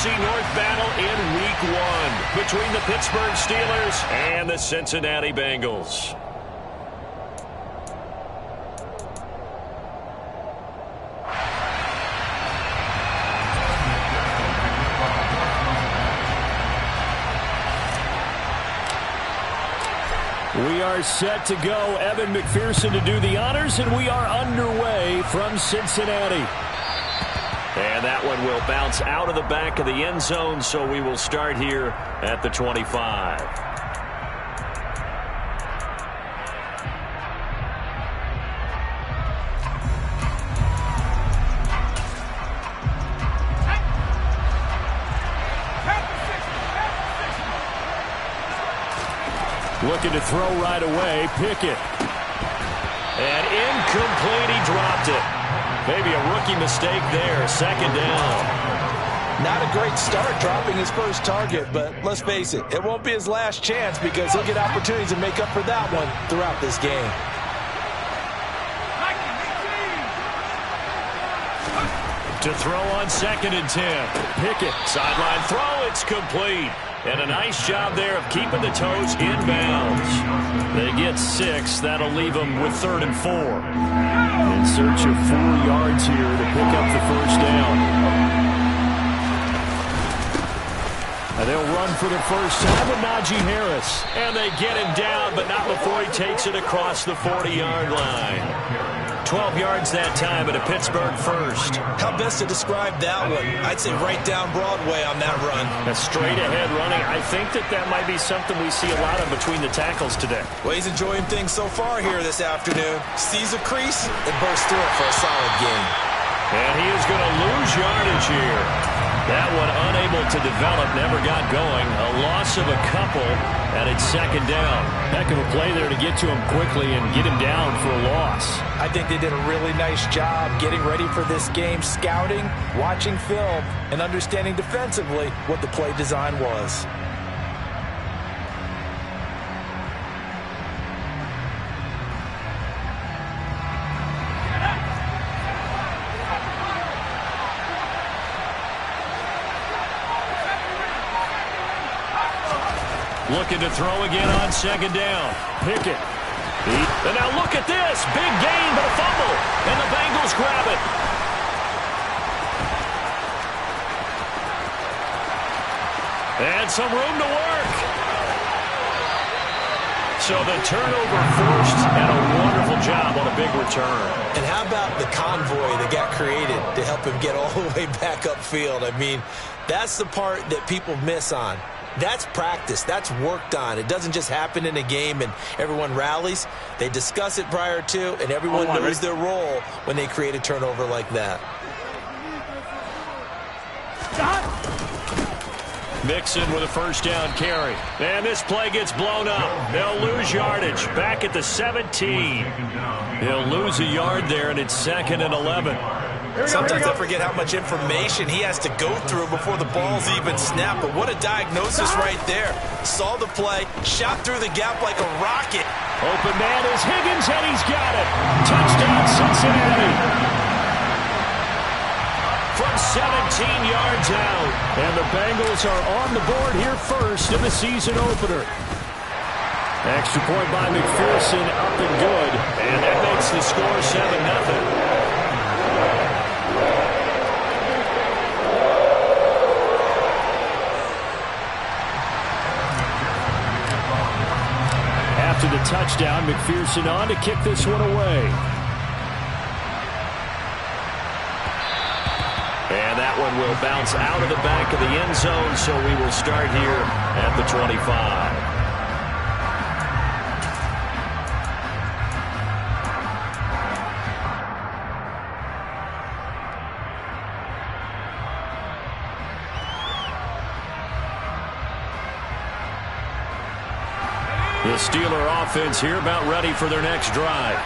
NFC North battle in Week 1 between the Pittsburgh Steelers and the Cincinnati Bengals. We are set to go. Evan McPherson to do the honors, and we are underway from Cincinnati. And that one will bounce out of the back of the end zone, so we will start here at the 25. Looking to throw right away. Pickett. And incomplete. He dropped it. Maybe a rookie mistake there. Second down. Not a great start dropping his first target, but let's face it, it won't be his last chance because he'll get opportunities to make up for that one throughout this game. To throw on 2nd and 10. Pickett. Sideline throw. It's complete. And a nice job there of keeping the toes in bounds. They get 6. That'll leave them with 3rd and 4. In search of 4 yards here to pick up the first down. And they'll run for the first time with Najee Harris. And they get him down, but not before he takes it across the 40-yard line. 12 yards that time at a Pittsburgh first. How best to describe that one? I'd say right down Broadway on that run. A straight-ahead running. I think that might be something we see a lot of between the tackles today. Well, he's enjoying things so far here this afternoon. Sees a crease and bursts through it for a solid gain. And he is going to lose yardage here. That one unable to develop, never got going. A loss of a couple, and it's 2nd down. Heck of a play there to get to him quickly and get him down for a loss. I think they did a really nice job getting ready for this game, scouting, watching film, and understanding defensively what the play design was. Looking to throw again on 2nd down. Pickett. And now look at this. Big gain, but a fumble. And the Bengals grab it. And some room to work. So the turnover forced, and a wonderful job on a big return. And how about the convoy that got created to help him get all the way back upfield? I mean, that's the part that people miss on. That's practice. That's worked on. It doesn't just happen in a game and everyone rallies. They discuss it prior to, and everyone knows their role when they create a turnover like that. Mixon with a first down carry. And this play gets blown up. They'll lose yardage. Back at the 17. They'll lose a yard there, and it's 2nd and 11. Sometimes I forget how much information he has to go through before the ball's even snapped. But what a diagnosis right there. Saw the play, shot through the gap like a rocket. Open man is Higgins, and he's got it. Touchdown, Cincinnati. From 17 yards out. And the Bengals are on the board here first in the season opener. Extra point by McPherson, up and good. And that makes the score 7-0. After the touchdown, McPherson on to kick this one away. And that one will bounce out of the back of the end zone, so we will start here at the 25. The Steeler offense here about ready for their next drive.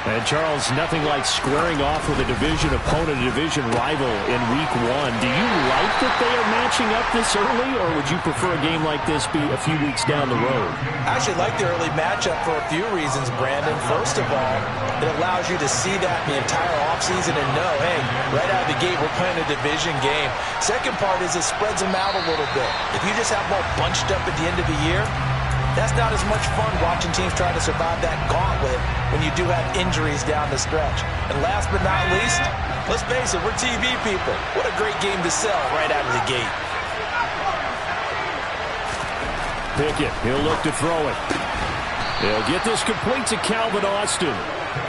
And Charles, nothing like squaring off with a division opponent, a division rival in Week 1. Do you like that they are matched catching up this early, or would you prefer a game like this be a few weeks down the road? I actually like the early matchup for a few reasons, Brandon. First of all, it allows you to see that the entire offseason and know, hey, right out of the gate, we're playing a division game. Second part is it spreads them out a little bit. If you just have them all bunched up at the end of the year, that's not as much fun watching teams try to survive that gauntlet when you do have injuries down the stretch. And last but not least, let's face it, we're TV people. What a great game to sell right out of the gate. Pickett, he'll look to throw it. He'll get this complete to Calvin Austin.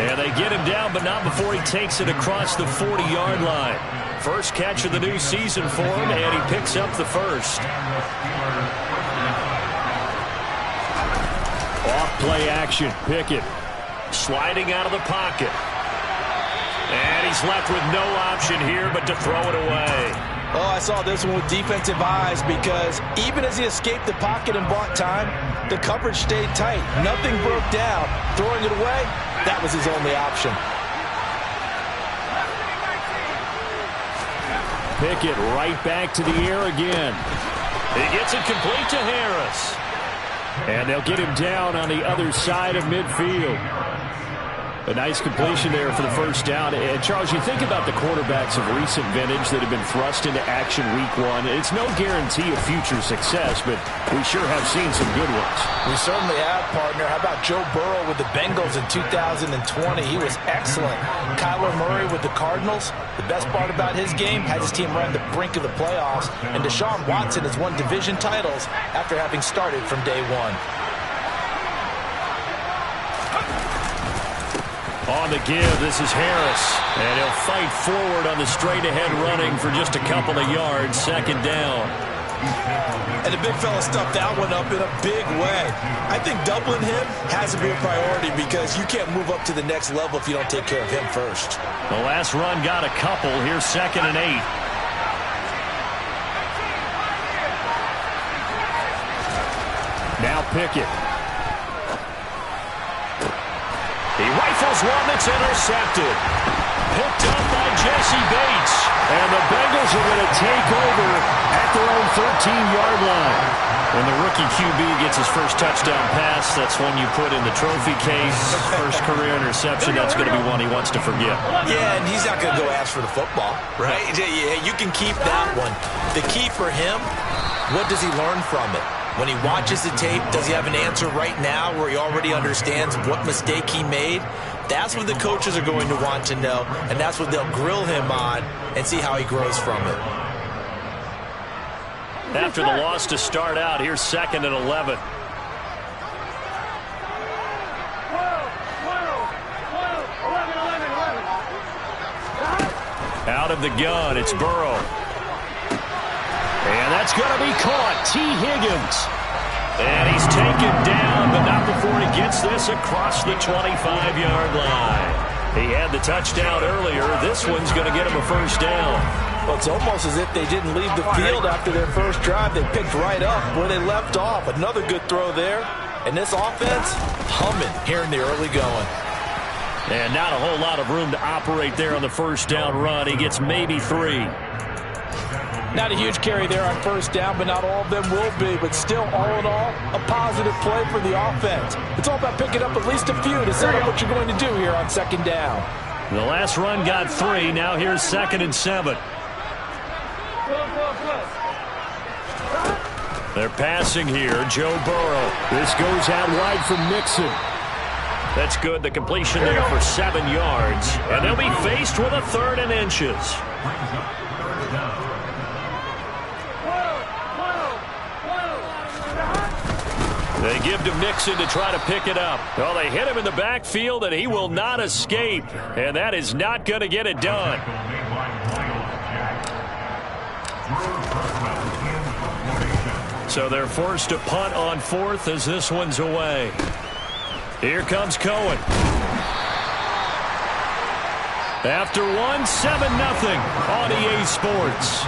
And they get him down, but not before he takes it across the 40-yard line. First catch of the new season for him, and he picks up the first. Off-play action, Pickett sliding out of the pocket. And he's left with no option here but to throw it away. Oh, I saw this one with defensive eyes because even as he escaped the pocket and bought time, the coverage stayed tight. Nothing broke down. Throwing it away, that was his only option. Pickett right back to the air again. He gets it complete to Harris. And they'll get him down on the other side of midfield. A nice completion there for the first down. And, Charles, you think about the quarterbacks of recent vintage that have been thrust into action week one. It's no guarantee of future success, but we sure have seen some good ones. We certainly have, partner. How about Joe Burrow with the Bengals in 2020? He was excellent. Kyler Murray with the Cardinals. The best part about his game, had his team right on the brink of the playoffs. And Deshaun Watson has won division titles after having started from day one. On the give, this is Harris. And he'll fight forward on the straight-ahead running for just a couple of yards. Second down. And the big fella stuffed that one up in a big way. I think doubling him has to be a priority because you can't move up to the next level if you don't take care of him first. The last run got a couple. Here's 2nd and 8. Now Pickett. He rifles one that's intercepted. Picked up by Jesse Bates. And the Bengals are going to take over at their own 13-yard line. When the rookie QB gets his first touchdown pass, that's one you put in the trophy case. First career interception, that's going to be one he wants to forget. Yeah, and he's not going to go ask for the football, right? Yeah, you can keep that one. The key for him, what does he learn from it? When he watches the tape, does he have an answer right now where he already understands what mistake he made? That's what the coaches are going to want to know, and that's what they'll grill him on and see how he grows from it. After the loss to start out, here's 2nd and 11. Out of the gun, it's Burrow. And that's going to be caught. T. Higgins. And he's taken down, but not before he gets this across the 25-yard line. He had the touchdown earlier. This one's going to get him a first down. Well, it's almost as if they didn't leave the field after their first drive. They picked right up where they left off. Another good throw there. And this offense, humming here in the early going. And not a whole lot of room to operate there on the first down run. He gets maybe 3. Not a huge carry there on first down, but not all of them will be. But still, all in all, a positive play for the offense. It's all about picking up at least a few to set up what you're going to do here on 2nd down. The last run got 3. Now here's 2nd and 7. They're passing here. Joe Burrow. This goes out wide from Mixon. That's good. The completion there for 7 yards. And they'll be faced with a 3rd and inches. They give to Mixon to try to pick it up. Well, they hit him in the backfield, and he will not escape. And that is not going to get it done. So they're forced to punt on 4th as this one's away. Here comes Cohen. After one, 7-0 on EA Sports.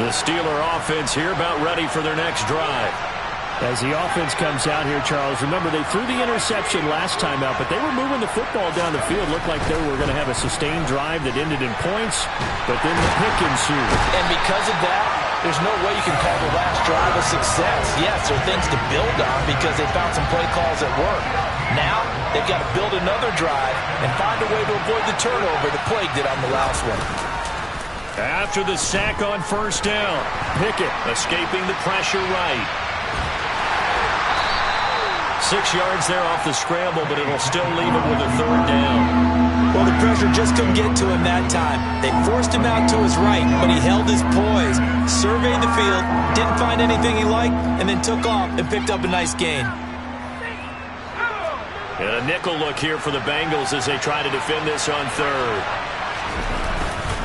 The Steeler offense here about ready for their next drive. As the offense comes out here, Charles, remember they threw the interception last time out, but they were moving the football down the field. Looked like they were going to have a sustained drive that ended in points, but then the pick ensued. And because of that, there's no way you can call the last drive a success. Yes, there are things to build on because they found some play calls that work. Now, they've got to build another drive and find a way to avoid the turnover that plagued it on the last one. After the sack on first down, Pickett escaping the pressure right. 6 yards there off the scramble, but it'll still leave him with a third down. Well, the pressure just couldn't get to him that time. They forced him out to his right, but he held his poise, surveyed the field, didn't find anything he liked, and then took off and picked up a nice gain. And a nickel look here for the Bengals as they try to defend this on third.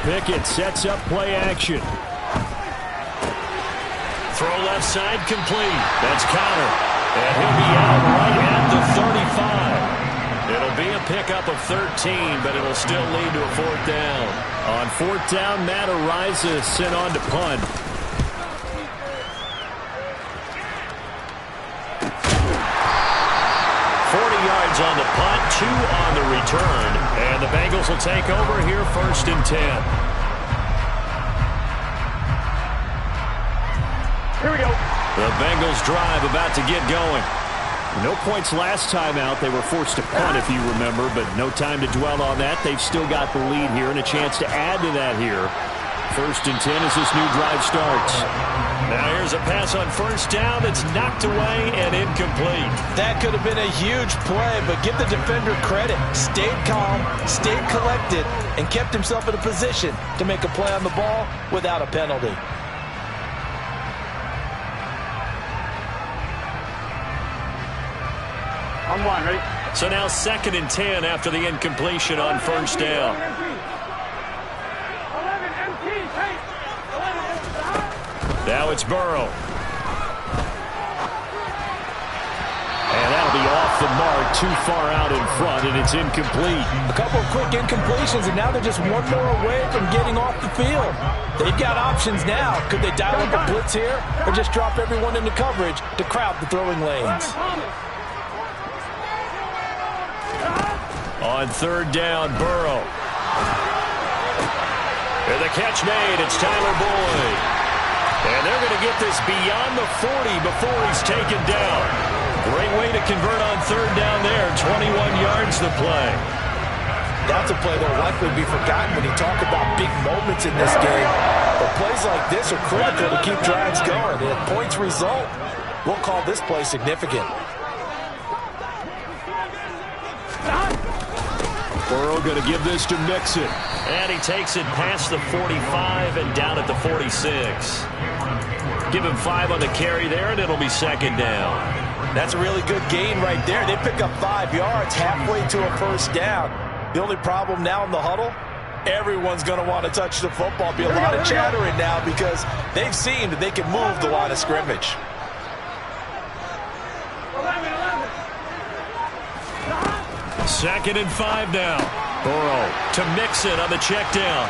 Pickett sets up play action. Throw left side complete. That's Connor. And he'll be out right at the 35. It'll be a pickup of 13, but it'll still lead to a fourth down. On fourth down, Matt Ariza sent on to punt. On the punt, 2 on the return, and the Bengals will take over here 1st and 10. Here we go. The Bengals drive about to get going. No points last time out. They were forced to punt, if you remember, but no time to dwell on that. They've still got the lead here and a chance to add to that here. 1st and 10 as this new drive starts. Now here's a pass on first down. It's knocked away and incomplete. That could have been a huge play, but give the defender credit. Stayed calm, stayed collected, and kept himself in a position to make a play on the ball without a penalty. On one, ready? So now 2nd and 10 after the incompletion on first down. Now it's Burrow. And that'll be off the mark, too far out in front, and it's incomplete. A couple of quick incompletions, and now they're just one more away from getting off the field. They've got options now. Could they dial up a blitz here or just drop everyone into coverage to crowd the throwing lanes? On third down, Burrow. And the catch made. It's Tyler Boyd. And they're going to get this beyond the 40 before he's taken down. Great way to convert on third down there. 21 yards to play. That's a play that will likely be forgotten when you talk about big moments in this game. But plays like this are critical to keep drives going. And if points result, we'll call this play significant. Burrow going to give this to Mixon. And he takes it past the 45 and down at the 46. Give him 5 on the carry there, and it'll be 2nd down. That's a really good gain right there. They pick up 5 yards halfway to a first down. The only problem now in the huddle, everyone's going to want to touch the football. Be a lot of chattering now because they've seen that they can move the line of scrimmage. Second and 5 now. Burrow to Mixon on the check down.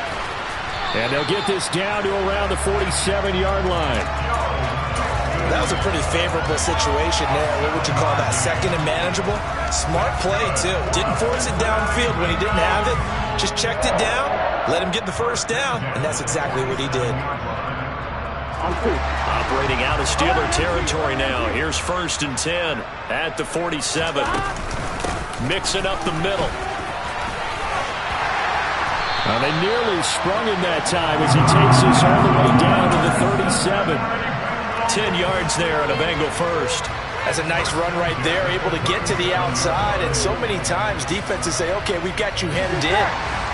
And they'll get this down to around the 47-yard line. That was a pretty favorable situation there. What would you call that? 2nd and manageable? Smart play, too. Didn't force it downfield when he didn't have it. Just checked it down, let him get the first down, and that's exactly what he did. Operating out of Steeler territory now. Here's 1st and 10 at the 47. Mixing up the middle. Well, they nearly sprung him that time as he takes us all the way down to the 37. 10 yards there on a Bengal first. That's a nice run right there, able to get to the outside. And so many times defenses say, okay, we've got you hemmed in.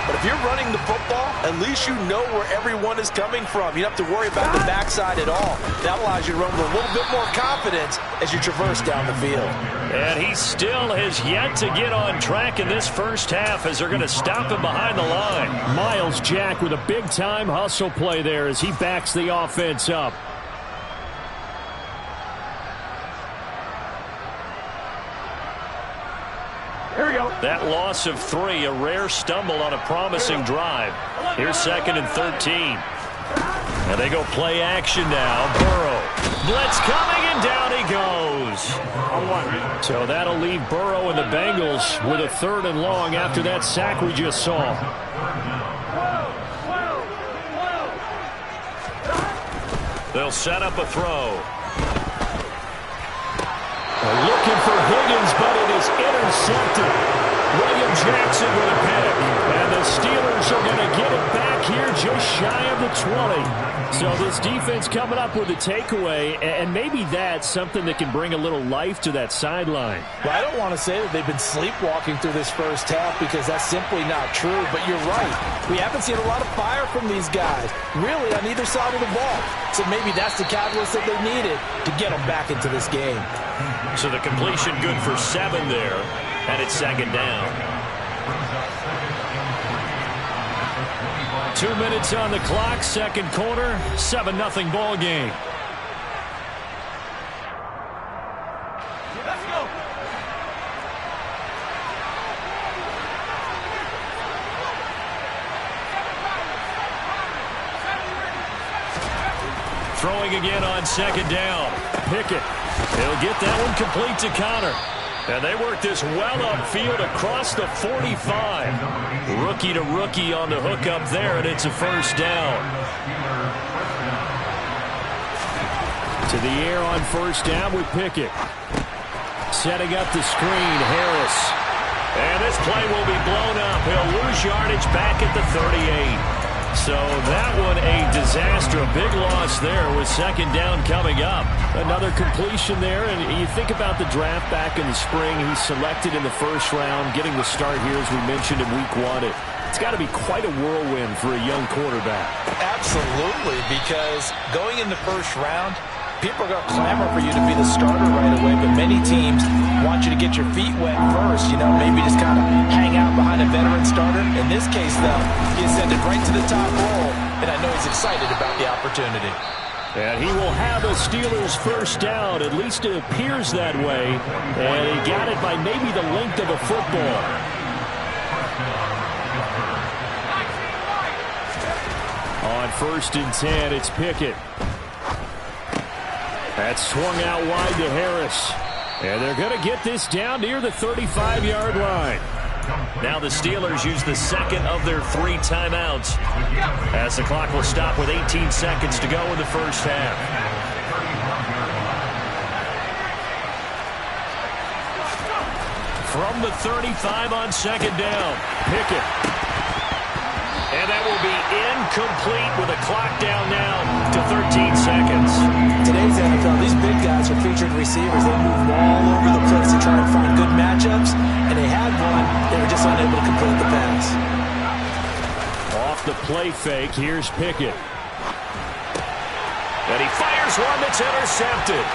But if you're running the football, at least you know where everyone is coming from. You don't have to worry about the backside at all. That allows you to run with a little bit more confidence as you traverse down the field. And he still has yet to get on track in this first half as they're going to stop him behind the line. Miles Jack with a big-time hustle play there as he backs the offense up. Here we go. That loss of 3, a rare stumble on a promising drive. Here's 2nd and 13. And they go play action now. Burrow. Blitz coming, and down he goes. So that'll leave Burrow and the Bengals with a 3rd and long after that sack we just saw. They'll set up a throw. Looking for Higgins, but it is intercepted. William Jackson with a pick. And the Steelers are going to get it back here just shy of the 20. So this defense coming up with a takeaway, and maybe that's something that can bring a little life to that sideline. Well, I don't want to say that they've been sleepwalking through this first half because that's simply not true, but you're right. We haven't seen a lot of fire from these guys, really, on either side of the ball. So maybe that's the catalyst that they needed to get them back into this game. So the completion good for 7 there, and it's 2nd down. 2 minutes on the clock, 2nd quarter, 7-0 ball game. Let's go. Throwing again on 2nd down. Pickett. He'll get that one complete to Connor. And they work this well upfield across the 45. Rookie to rookie on the hook up there, and it's a 1st down. To the air on 1st down with Pickett. Setting up the screen, Harris. And this play will be blown up. He'll lose yardage back at the 38. So that one a disaster, a big loss there with 2nd down coming up. Another completion there, and you think about the draft back in the spring. He's selected in the 1st round, getting the start here as we mentioned in week 1. It's got to be quite a whirlwind for a young quarterback. Absolutely, because going in the 1st round, people are going to clamor for you to be the starter right away, but many teams want you to get your feet wet first, maybe just kind of hang out behind a veteran starter. In this case, though, he ascended right to the top role, and I know he's excited about the opportunity. And he will have a Steelers 1st down, at least it appears that way, and he got it by maybe the length of a football. On 1st and 10, it's Pickett. That's swung out wide to Harris. And they're going to get this down near the 35-yard line. Now the Steelers use the 2nd of their 3 timeouts, as the clock will stop with 18 seconds to go in the 1st half. From the 35 on 2nd down, Pickett. And that will be incomplete with a clock down now to 13 seconds. Today's NFL, these big guys are featured receivers. They move all over the place to try and find good matchups, and they had one. They were just unable to complete the pass. Off the play fake, here's Pickett. And he fires one that's intercepted.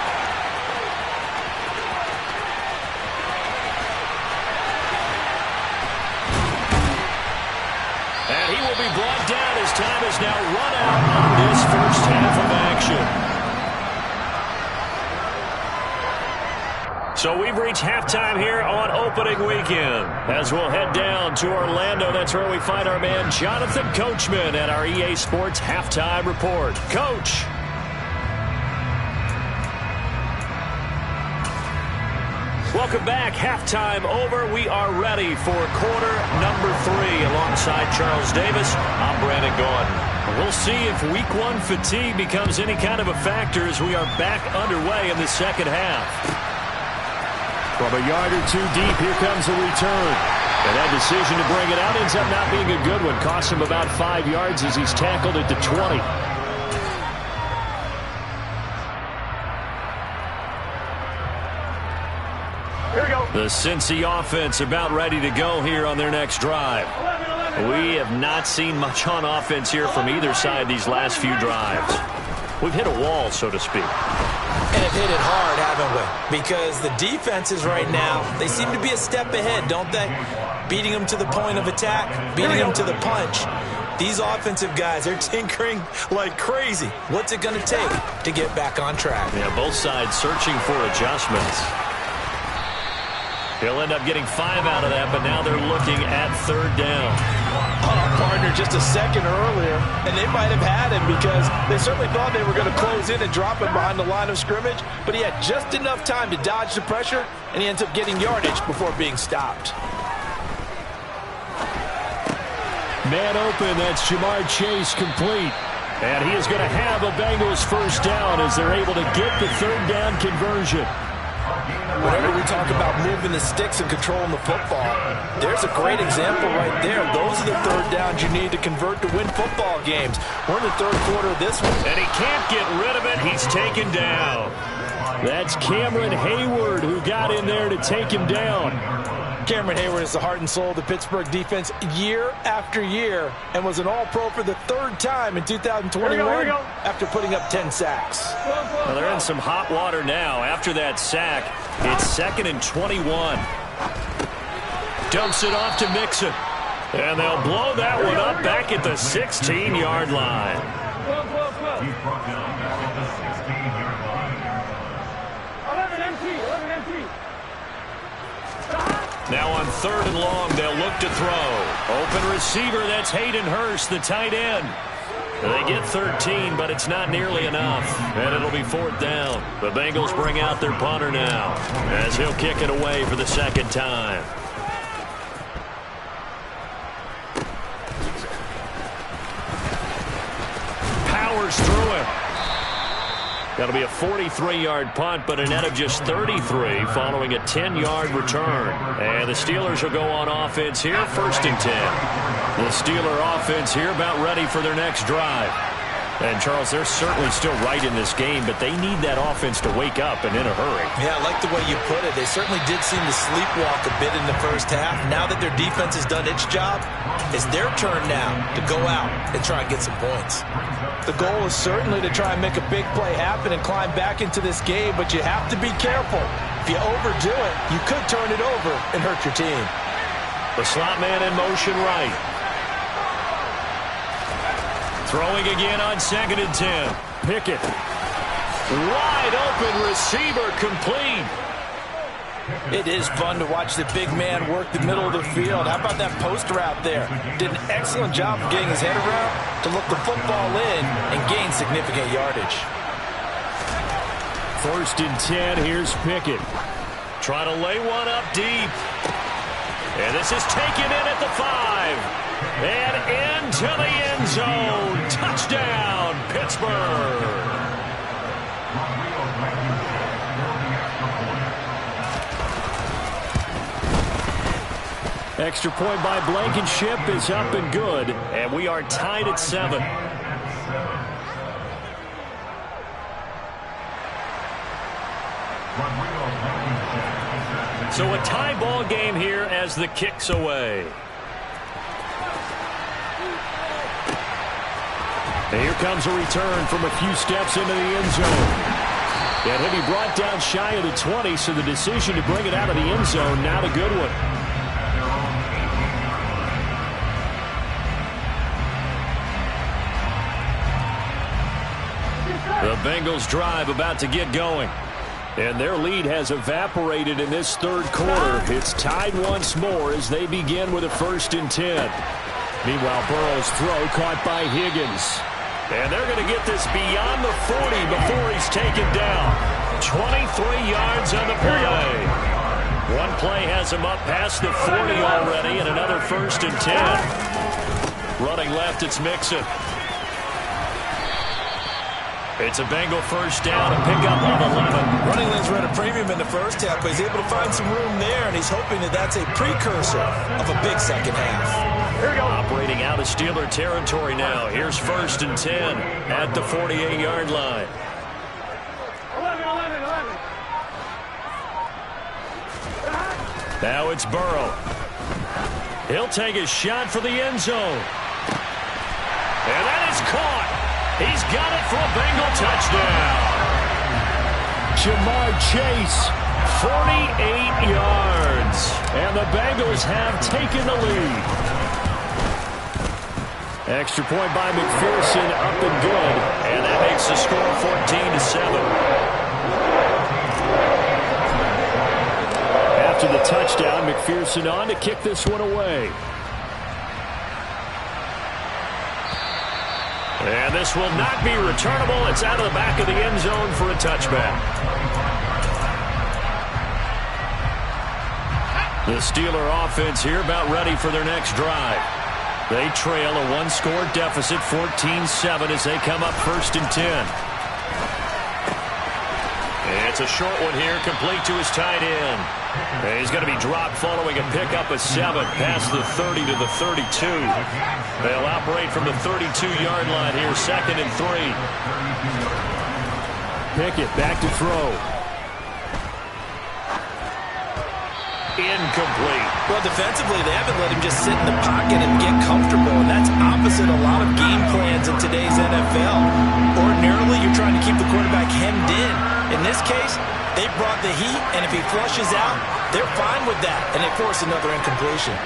And he will be brought down as time is now run out on this 1st half of action. So we've reached halftime here on opening weekend. As we'll head down to Orlando, that's where we find our man Jonathan Coachman at our EA Sports Halftime Report. Coach. Welcome back. Halftime over. We are ready for quarter number 3 alongside Charles Davis. I'm Brandon Gordon. We'll see if week 1 fatigue becomes any kind of a factor as we are back underway in the 2nd half. From a yard or 2 deep, here comes a return. And that decision to bring it out ends up not being a good one. Cost him about 5 yards as he's tackled at the 20. The Cincy offense about ready to go here on their next drive. We have not seen much on offense here from either side these last few drives. We've hit a wall, so to speak. And have hit it hard, haven't we? Because the defenses right now, they seem to be a step ahead, don't they? Beating them to the point of attack, beating them to the punch. These offensive guys, they're tinkering like crazy. What's it going to take to get back on track? Yeah, both sides searching for adjustments. He'll end up getting 5 out of that, but now they're looking at 3rd down. partner just a second earlier, and they might have had him because they certainly thought they were going to close in and drop him behind the line of scrimmage, but he had just enough time to dodge the pressure, and he ends up getting yardage before being stopped. Man open, that's Jamar Chase complete. And he is going to have a Bengals first down as they're able to get the third down conversion. Whenever we talk about moving the sticks and controlling the football, there's a great example right there. Those are the third downs you need to convert to win football games. We're in the third quarter of this one. And he can't get rid of it. He's taken down. That's Cameron Hayward who got in there to take him down. Cameron Hayward is the heart and soul of the Pittsburgh defense year after year and was an All-Pro for the third time in 2021 after putting up 10 sacks. Well, they're in some hot water now. After that sack, it's 2nd and 21. Dumps it off to Mixon. And they'll blow that one up back at the 16-yard line. Now on 3rd and long, they'll look to throw. Open receiver, that's Hayden Hurst, the tight end. They get 13, but it's not nearly enough. And it'll be 4th down. The Bengals bring out their punter now as he'll kick it away for the second time. Powers through him. That'll be a 43-yard punt, but a net of just 33 following a 10-yard return. And the Steelers will go on offense here, 1st and 10. The Steeler offense here about ready for their next drive. And, Charles, they're certainly still right in this game, but they need that offense to wake up and in a hurry. Yeah, I like the way you put it. They certainly did seem to sleepwalk a bit in the first half. Now that their defense has done its job, it's their turn now to go out and try and get some points. The goal is certainly to try and make a big play happen and climb back into this game, but you have to be careful. If you overdo it, you could turn it over and hurt your team. The slot man in motion right. Throwing again on 2nd and 10. Pickett. Wide open receiver complete. It is fun to watch the big man work the middle of the field. How about that post route there? Did an excellent job of getting his head around to look the football in and gain significant yardage. 1st and 10, here's Pickett. Trying to lay one up deep. And this is taken in at the 5. And into the end zone. Touchdown, Pittsburgh. Extra point by Blankenship is up and good. And we are tied at 7. So a tie ball game here as the kick's away. And here comes a return from a few steps into the end zone. And he'll be brought down shy of the 20, so the decision to bring it out of the end zone, not a good one. The Bengals drive about to get going. And their lead has evaporated in this third quarter. It's tied once more as they begin with a 1st and 10. Meanwhile, Burrow's throw caught by Higgins. And they're going to get this beyond the 40 before he's taken down. 23 yards on the play. One play has him up past the 40 already, and another 1st and 10. Running left, it's Mixon. It's a Bengal first down, a pickup of 11. Running lanes were at a premium in the first half, but he's able to find some room there, and he's hoping that that's a precursor of a big second half. Here we go. Operating out of Steeler territory now. Here's 1st and 10 at the 48-yard line. 11. Now it's Burrow. He'll take a shot for the end zone. And that is caught. He's got it for a Bengal touchdown. Jamar Chase, 48 yards. And the Bengals have taken the lead. Extra point by McPherson, up and good. And that makes the score 14-7. After the touchdown, McPherson on to kick this one away. And this will not be returnable. It's out of the back of the end zone for a touchback. The Steeler offense here about ready for their next drive. They trail a one-score deficit, 14-7, as they come up 1st and 10. It's a short one here, complete to his tight end. He's going to be dropped following a pickup of 7, past the 30 to the 32. They'll operate from the 32-yard line here, 2nd and 3. Pickett back to throw. Incomplete. Well, defensively, they haven't let him just sit in the pocket and get comfortable, and that's opposite a lot of game plans in today's NFL. Ordinarily, you're trying to keep the quarterback hemmed in. In this case, they brought the heat, and if he flushes out, they're fine with that, and they force another incompletion.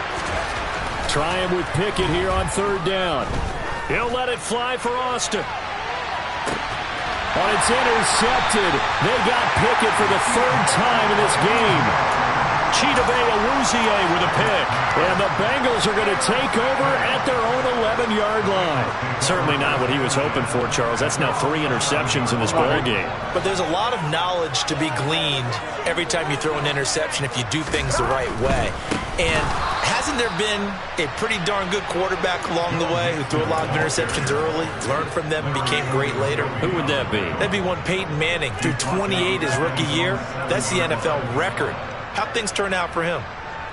Try him with Pickett here on 3rd down. He'll let it fly for Austin. But it's intercepted. They got Pickett for the 3rd time in this game. Chidobe Awuzie with a pick. And the Bengals are going to take over at their own 11-yard line. Certainly not what he was hoping for, Charles. That's now 3 interceptions in this ball game. But there's a lot of knowledge to be gleaned every time you throw an interception if you do things the right way. And hasn't there been a pretty darn good quarterback along the way who threw a lot of interceptions early, learned from them, and became great later? Who would that be? That'd be one Peyton Manning. Threw 28 his rookie year. That's the NFL record. How'd things turn out for him?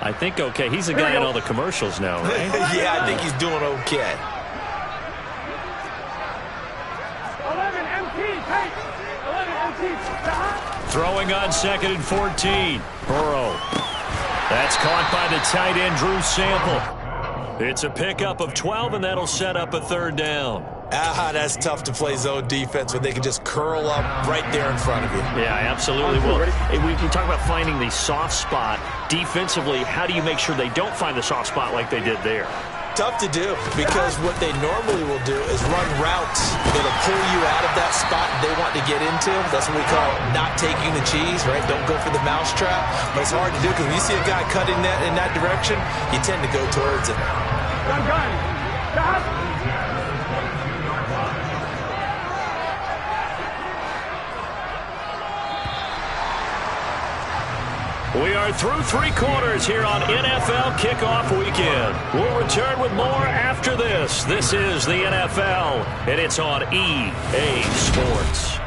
I think okay. He's a guy in all the commercials now, right? Yeah, I think he's doing okay. 11 MT, Pate. 11 MT. Throwing on 2nd and 14. Burrow. That's caught by the tight end, Drew Sample. It's a pickup of 12, and that'll set up a 3rd down. That's tough to play zone defense when they can just curl up right there in front of you. Yeah, absolutely. Well, we talk about finding the soft spot. Defensively, how do you make sure they don't find the soft spot like they did there? Tough to do, because what they normally will do is run routes that'll pull you out of that spot they want to get into. That's what we call not taking the cheese, right? Don't go for the mousetrap. But it's hard to do because when you see a guy cutting that in that direction, you tend to go towards it. We are through 3 quarters here on NFL Kickoff Weekend. We'll return with more after this. This is the NFL, and it's on EA Sports.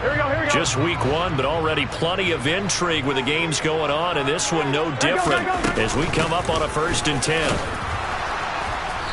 Here we go. Just week 1, but already plenty of intrigue with the games going on, and this one no different as we come up on a 1st and 10.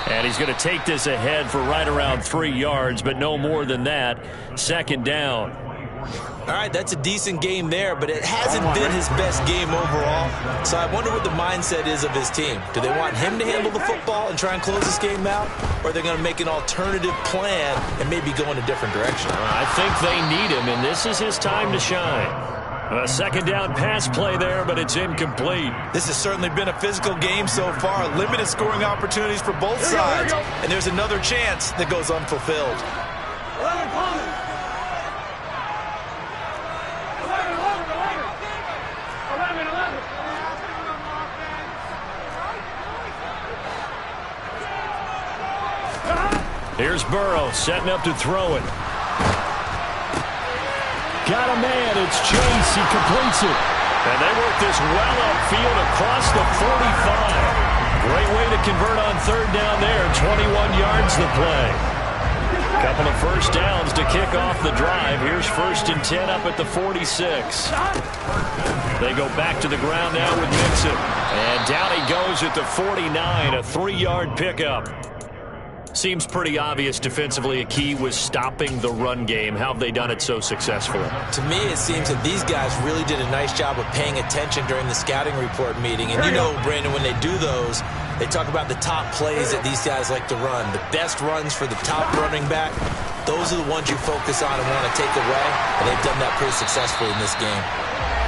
And he's going to take this ahead for right around 3 yards, but no more than that. 2nd down. All right, that's a decent game there, but it hasn't been his best game overall. So I wonder what the mindset is of his team. Do they want him to handle the football and try and close this game out? Or are they going to make an alternative plan and maybe go in a different direction? I think they need him, and this is his time to shine. A 2nd down pass play there, but it's incomplete. This has certainly been a physical game so far. Limited scoring opportunities for both sides. And there's another chance that goes unfulfilled. 11 Coleman. 11. Here's Burrow setting up to throw it. Got a man. It's Chase. He completes it. And they work this well upfield across the 45. Great way to convert on 3rd down there. 21 yards the play. Couple of 1st downs to kick off the drive. Here's 1st and 10 up at the 46. They go back to the ground now with Mixon. And down he goes at the 49. A 3-yard pickup. Seems pretty obvious defensively a key was stopping the run game. How have they done it so successfully? To me, it seems that these guys really did a nice job of paying attention during the scouting report meeting. And you know, Brandon, when they do those, they talk about the top plays that these guys like to run. The best runs for the top running back, those are the ones you focus on and want to take away. And they've done that pretty successfully in this game.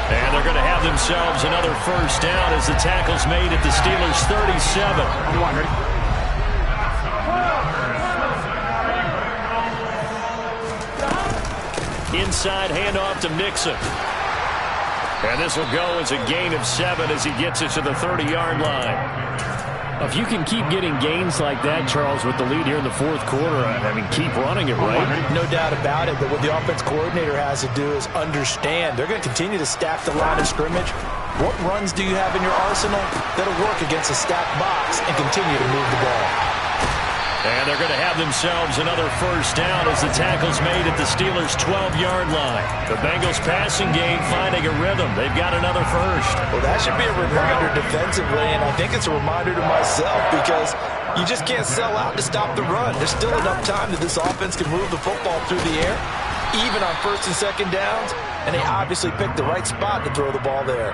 And they're going to have themselves another 1st down as the tackle's made at the Steelers' 37. Inside handoff to Mixon. And this will go as a gain of 7 as he gets it to the 30-yard line. If you can keep getting gains like that, Charles, with the lead here in the fourth quarter, I mean, keep running it, right? No doubt about it, but what the offense coordinator has to do is understand. They're going to continue to stack the line of scrimmage. What runs do you have in your arsenal that'll work against a stacked box and continue to move the ball? And they're going to have themselves another first down as the tackle's made at the Steelers' 12-yard line. The Bengals passing game finding a rhythm. They've got another first. Well, that should be a reminder defensively, and I think it's a reminder to myself because you just can't sell out to stop the run. There's still enough time that this offense can move the football through the air, even on first and second downs, and they obviously picked the right spot to throw the ball there.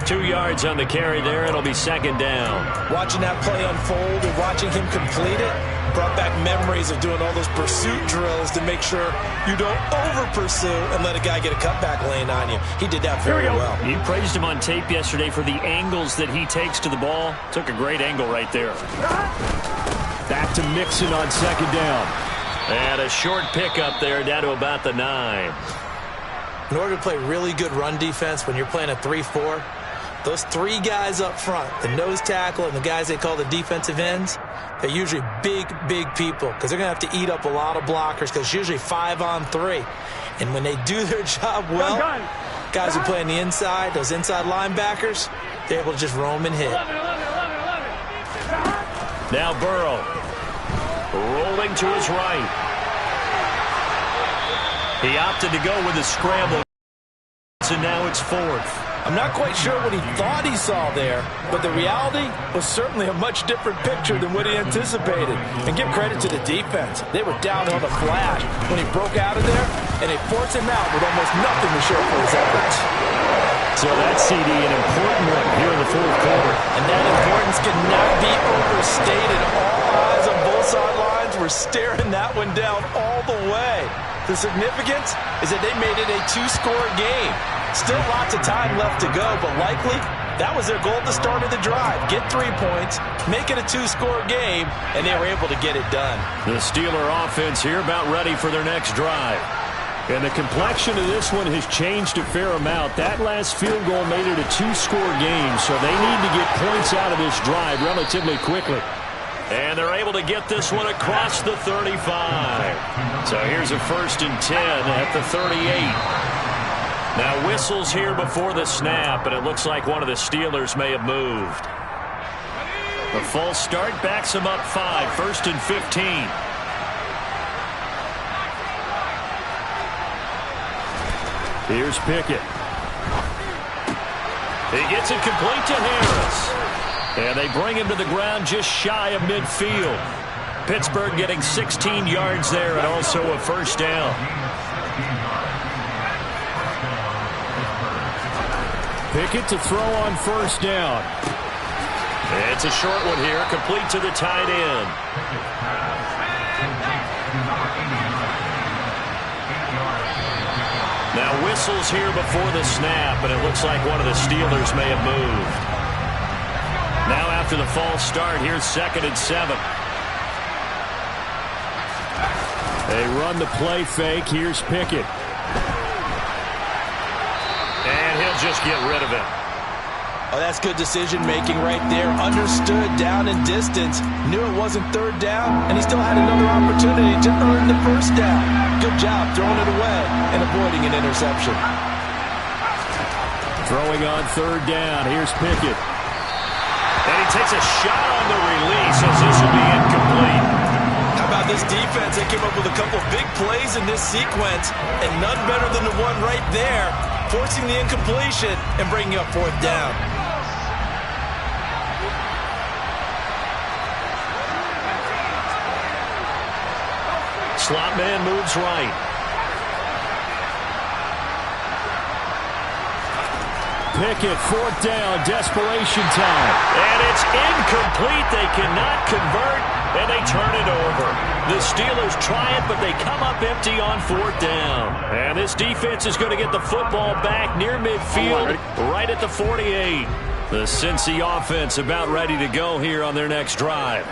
2 yards on the carry there. It'll be second down. Watching that play unfold and watching him complete it brought back memories of doing all those pursuit drills to make sure you don't over-pursue and let a guy get a cutback lane on you. He did that very well. You praised him on tape yesterday for the angles that he takes to the ball. Took a great angle right there. Back to Mixon on second down. And a short pickup there down to about the 9. In order to play really good run defense when you're playing a 3-4, those 3 guys up front, the nose tackle and the guys they call the defensive ends, they're usually big, big people because they're going to have to eat up a lot of blockers because it's usually 5-on-3. And when they do their job well, guys who play on the inside, those inside linebackers, they're able to just roam and hit. Now Burrow rolling to his right. He opted to go with a scramble, so now it's 4th. I'm not quite sure what he thought he saw there, but the reality was certainly a much different picture than what he anticipated. And give credit to the defense. They were down on the flash when he broke out of there, and they forced him out with almost nothing to show for his efforts. So that CD, an important one here in the fourth quarter. And that importance cannot be overstated. All eyes on both sidelines were staring that one down all the way. The significance is that they made it a 2-score game. Still lots of time left to go, but likely that was their goal at the start of the drive. Get 3 points, make it a 2-score game, and they were able to get it done. The Steeler offense here about ready for their next drive. And the complexion of this one has changed a fair amount. That last field goal made it a 2-score game, so they need to get points out of this drive relatively quickly. And they're able to get this one across the 35. So here's a 1st and 10 at the 38. Now whistles here before the snap, and it looks like one of the Steelers may have moved. The false start backs him up 5, 1st and 15. Here's Pickett. He gets it complete to Harris. And they bring him to the ground just shy of midfield. Pittsburgh getting 16 yards there and also a first down. Pickett to throw on first down. It's a short one here, complete to the tight end. Now whistles here before the snap, and it looks like one of the Steelers may have moved. Now after the false start, here's 2nd and 7. They run the play fake. Here's Pickett. And he'll just get rid of it. Oh, that's good decision-making right there. Understood down and distance. Knew it wasn't 3rd down, and he still had another opportunity to earn the first down. Good job throwing it away and avoiding an interception. Throwing on 3rd down. Here's Pickett. And he takes a shot on the release as this will be incomplete. How about this defense? They came up with a couple of big plays in this sequence, and none better than the one right there, forcing the incompletion and bringing up 4th down. Slot man moves right. Pickett, 4th down, desperation time. And it's incomplete. They cannot convert, and they turn it over. The Steelers try it, but they come up empty on 4th down. And this defense is going to get the football back near midfield, right at the 48. The Cincy offense about ready to go here on their next drive.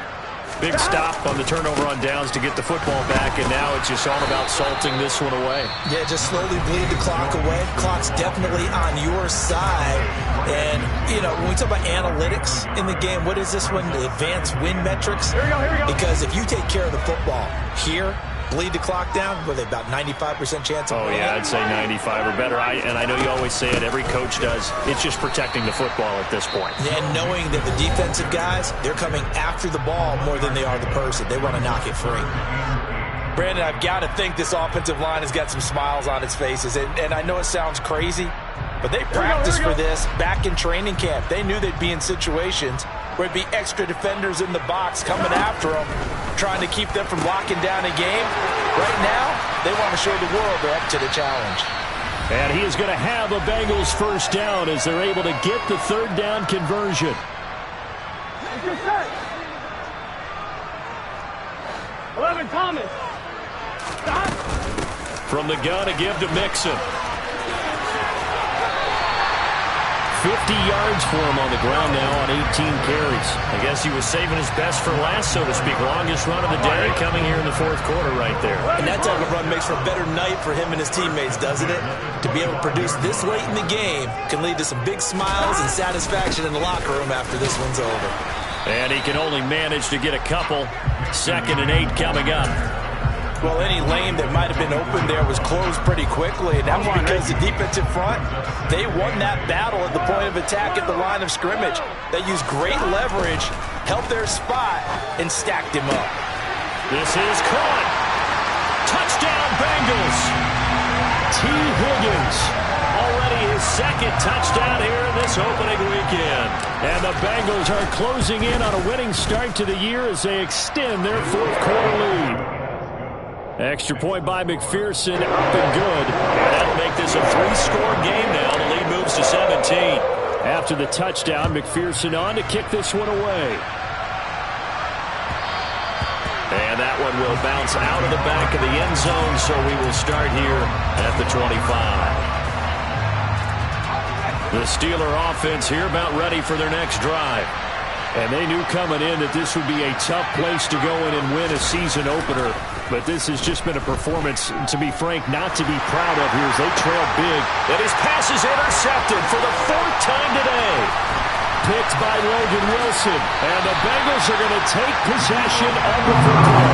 Big stop on the turnover on downs to get the football back, and now it's just all about salting this one away. Yeah, just slowly bleed the clock away. Clock's definitely on your side. And, you know, when we talk about analytics in the game, what is this one? The advanced win metrics? Here we go. Because if you take care of the football here, bleed the clock down, what are they, about 95% chance of winning? Yeah, I'd say 95 or better. And I know you always say it, every coach does. It's just protecting the football at this point. And knowing that the defensive guys, they're coming after the ball more than they are the person. They want to knock it free. Brandon, I've got to think this offensive line has got some smiles on its faces. And I know it sounds crazy, but they practiced for this back in training camp. They knew they'd be in situations where it'd be extra defenders in the box coming after them, trying to keep them from locking down a game. Right now, they want to show the world they're up to the challenge. And he is going to have a Bengals first down as they're able to get the third down conversion. What's your set? 11, Thomas. Stop. From the gun to give to Mixon. 50 yards for him on the ground now on 18 carries. I guess he was saving his best for last, so to speak. Longest run of the day coming here in the fourth quarter right there. And that type of run makes for a better night for him and his teammates, doesn't it? To be able to produce this late in the game can lead to some big smiles and satisfaction in the locker room after this one's over. And he can only manage to get a couple. 2nd and 8 coming up. Well, any lane that might have been open there was closed pretty quickly, and that was because the defensive front, they won that battle at the point of attack at the line of scrimmage. They used great leverage, held their spot, and stacked him up. This is caught. Touchdown, Bengals. T. Higgins. Already his 2nd touchdown here in this opening weekend. And the Bengals are closing in on a winning start to the year as they extend their fourth quarter lead. Extra point by McPherson, up and good. And that'll make this a 3-score game now. The lead moves to 17. After the touchdown, McPherson on to kick this one away. And that one will bounce out of the back of the end zone, so we will start here at the 25. The Steeler offense here about ready for their next drive. And they knew coming in that this would be a tough place to go in and win a season opener. But this has just been a performance, to be frank, not to be proud of here as they trail big. And his pass is intercepted for the 4th time today. Picked by Logan Wilson. And the Bengals are going to take possession of the football.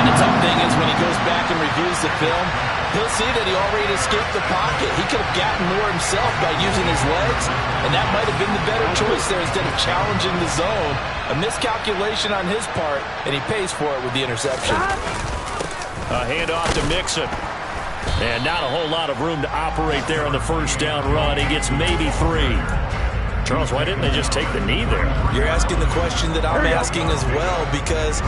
The tough thing is when he goes back and reviews the film, he'll see that he already escaped the pocket. He could have gotten more himself by using his legs, and that might have been the better choice there instead of challenging the zone. A miscalculation on his part, and he pays for it with the interception. A handoff to Mixon. And not a whole lot of room to operate there on the first down run. He gets maybe 3. Charles, why didn't they just take the knee there? You're asking the question that I'm asking as well, because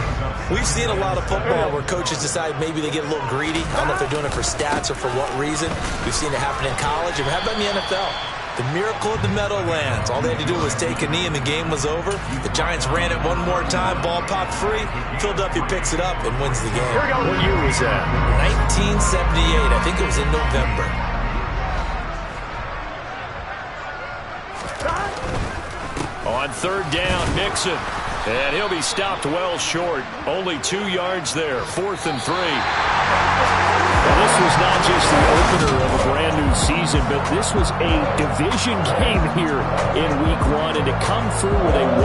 we've seen a lot of football where coaches decide maybe they get a little greedy. I don't know if they're doing it for stats or for what reason. We've seen it happen in college. And how about in the NFL? The miracle of the Meadowlands. All they had to do was take a knee and the game was over. The Giants ran it one more time. Ball popped free. Philadelphia picks it up and wins the game. What year was that? 1978. I think it was in November. On 3rd down, Mixon. And he'll be stopped well short. Only 2 yards there. 4th and 3. Well, this was not just the opener of a brand new season, but this was a division game here in week 1. And to come through with a